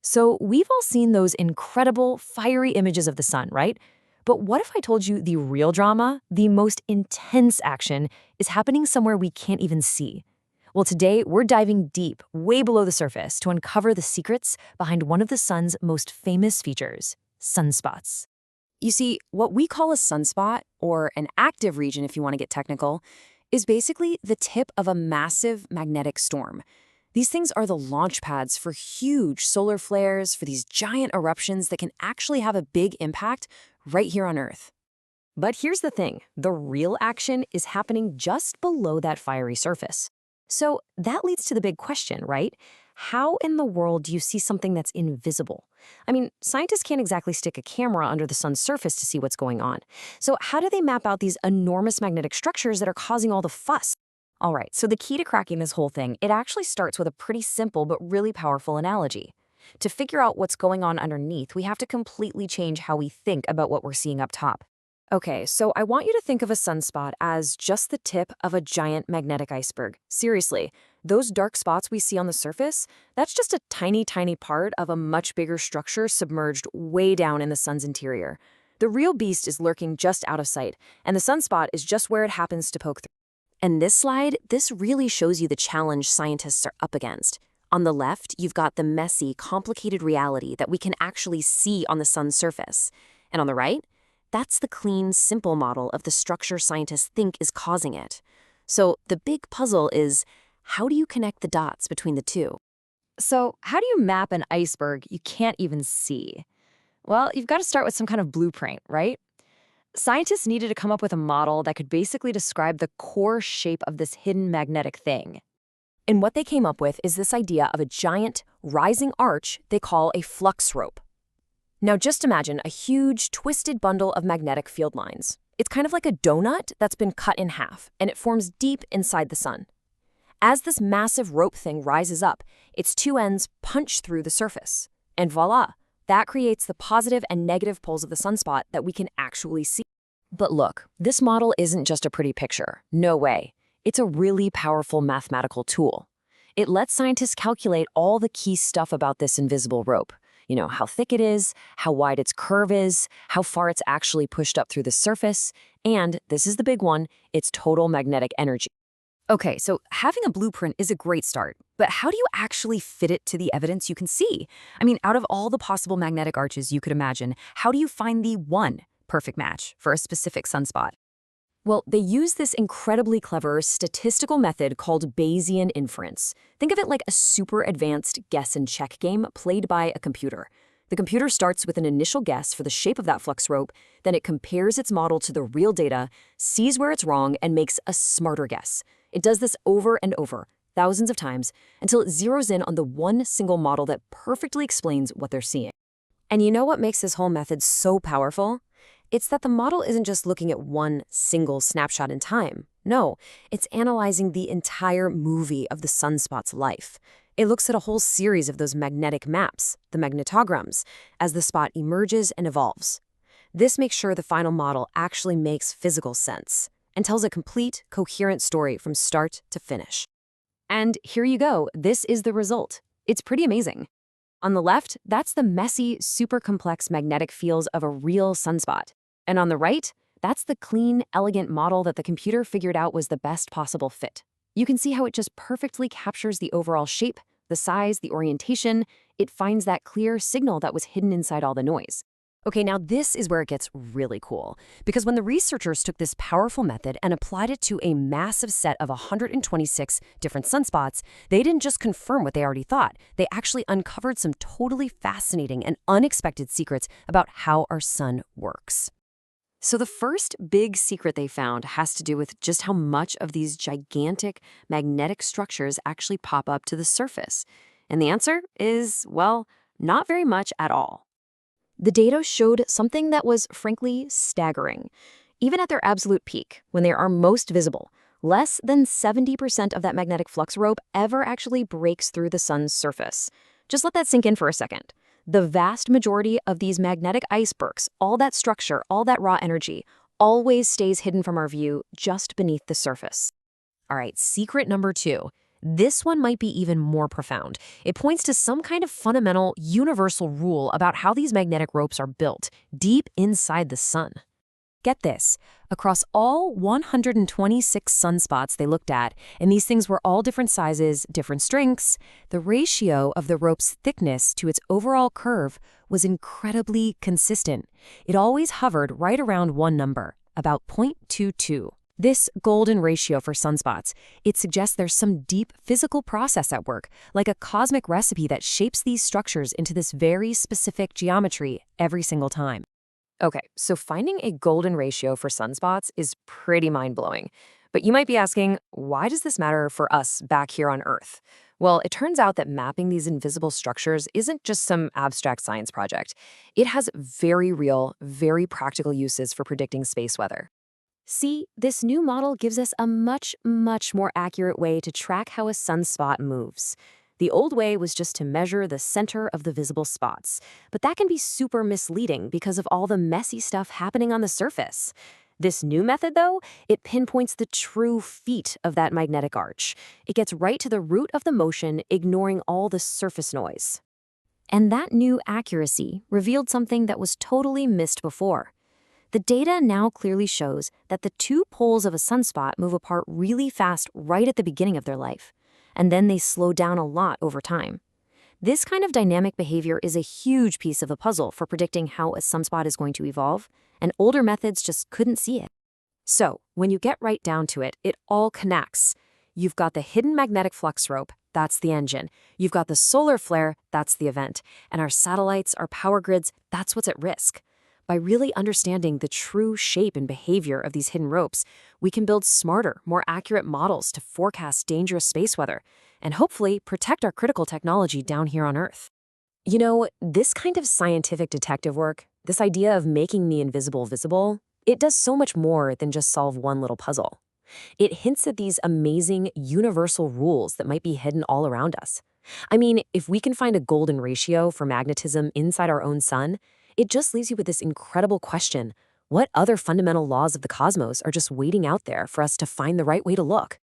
So we've all seen those incredible, fiery images of the sun, right? But what if I told you the real drama, the most intense action, is happening somewhere we can't even see? Well, today we're diving deep, way below the surface, to uncover the secrets behind one of the sun's most famous features, sunspots. You see, what we call a sunspot, or an active region if you want to get technical, is basically the tip of a massive magnetic storm. These things are the launch pads for huge solar flares, for these giant eruptions that can actually have a big impact right here on Earth. But here's the thing, the real action is happening just below that fiery surface. So that leads to the big question, right? How in the world do you see something that's invisible? I mean, scientists can't exactly stick a camera under the sun's surface to see what's going on. So how do they map out these enormous magnetic structures that are causing all the fuss? All right, so the key to cracking this whole thing, it actually starts with a pretty simple but really powerful analogy. To figure out what's going on underneath, we have to completely change how we think about what we're seeing up top. Okay, so I want you to think of a sunspot as just the tip of a giant magnetic iceberg. Seriously, those dark spots we see on the surface, that's just a tiny, tiny part of a much bigger structure submerged way down in the sun's interior. The real beast is lurking just out of sight, and the sunspot is just where it happens to poke through. And this slide, this really shows you the challenge scientists are up against. On the left, you've got the messy, complicated reality that we can actually see on the sun's surface. And on the right, that's the clean, simple model of the structure scientists think is causing it. So the big puzzle is, how do you connect the dots between the two? So how do you map an iceberg you can't even see? Well, you've got to start with some kind of blueprint, right? Scientists needed to come up with a model that could basically describe the core shape of this hidden magnetic thing. And what they came up with is this idea of a giant, rising arch they call a flux rope. Now just imagine a huge, twisted bundle of magnetic field lines. It's kind of like a donut that's been cut in half, and it forms deep inside the sun. As this massive rope thing rises up, its two ends punch through the surface. And voila, that creates the positive and negative poles of the sunspot that we can actually see. But look, this model isn't just a pretty picture. No way. It's a really powerful mathematical tool. It lets scientists calculate all the key stuff about this invisible rope. You know, how thick it is, how wide its curve is, how far it's actually pushed up through the surface, and, this is the big one, its total magnetic energy. Okay, so having a blueprint is a great start, but how do you actually fit it to the evidence you can see? I mean, out of all the possible magnetic arches you could imagine, how do you find the one perfect match for a specific sunspot? Well, they use this incredibly clever statistical method called Bayesian inference. Think of it like a super advanced guess and check game played by a computer. The computer starts with an initial guess for the shape of that flux rope, then it compares its model to the real data, sees where it's wrong, and makes a smarter guess. It does this over and over, thousands of times, until it zeroes in on the one single model that perfectly explains what they're seeing. And you know what makes this whole method so powerful? It's that the model isn't just looking at one single snapshot in time. No, it's analyzing the entire movie of the sunspot's life. It looks at a whole series of those magnetic maps, the magnetograms, as the spot emerges and evolves. This makes sure the final model actually makes physical sense and tells a complete, coherent story from start to finish. And here you go, this is the result. It's pretty amazing. On the left, that's the messy, super complex magnetic fields of a real sunspot. And on the right, that's the clean, elegant model that the computer figured out was the best possible fit. You can see how it just perfectly captures the overall shape, the size, the orientation. It finds that clear signal that was hidden inside all the noise. Okay, now this is where it gets really cool, because when the researchers took this powerful method and applied it to a massive set of 126 different sunspots, they didn't just confirm what they already thought. They actually uncovered some totally fascinating and unexpected secrets about how our sun works. So the first big secret they found has to do with just how much of these gigantic magnetic structures actually pop up to the surface. And the answer is, well, not very much at all. The data showed something that was, frankly, staggering. Even at their absolute peak, when they are most visible, less than 70% of that magnetic flux rope ever actually breaks through the sun's surface. Just let that sink in for a second. The vast majority of these magnetic icebergs, all that structure, all that raw energy, always stays hidden from our view just beneath the surface. All right, secret number 2. This one might be even more profound. It points to some kind of fundamental, universal rule about how these magnetic ropes are built, deep inside the sun. Get this, across all 126 sunspots they looked at, and these things were all different sizes, different strengths, the ratio of the rope's thickness to its overall curve was incredibly consistent. It always hovered right around one number, about 0.22. This golden ratio for sunspots, it suggests there's some deep physical process at work, like a cosmic recipe that shapes these structures into this very specific geometry every single time. Okay, so finding a golden ratio for sunspots is pretty mind-blowing. But you might be asking, why does this matter for us back here on Earth? Well, it turns out that mapping these invisible structures isn't just some abstract science project. It has very real, very practical uses for predicting space weather. See, this new model gives us a much more accurate way to track how a sunspot moves. The old way was just to measure the center of the visible spots, but that can be super misleading because of all the messy stuff happening on the surface. This new method, though, it pinpoints the true feet of that magnetic arch. It gets right to the root of the motion, ignoring all the surface noise. And that new accuracy revealed something that was totally missed before. The data now clearly shows that the two poles of a sunspot move apart really fast right at the beginning of their life, and then they slow down a lot over time. This kind of dynamic behavior is a huge piece of the puzzle for predicting how a sunspot is going to evolve, and older methods just couldn't see it. So, when you get right down to it, it all connects. You've got the hidden magnetic flux rope, that's the engine. You've got the solar flare, that's the event. And our satellites, our power grids, that's what's at risk. By really understanding the true shape and behavior of these hidden ropes, we can build smarter, more accurate models to forecast dangerous space weather and hopefully protect our critical technology down here on Earth. You know, this kind of scientific detective work, this idea of making the invisible visible, it does so much more than just solve one little puzzle. It hints at these amazing universal rules that might be hidden all around us. I mean, if we can find a golden ratio for magnetism inside our own sun, it just leaves you with this incredible question: what other fundamental laws of the cosmos are just waiting out there for us to find the right way to look?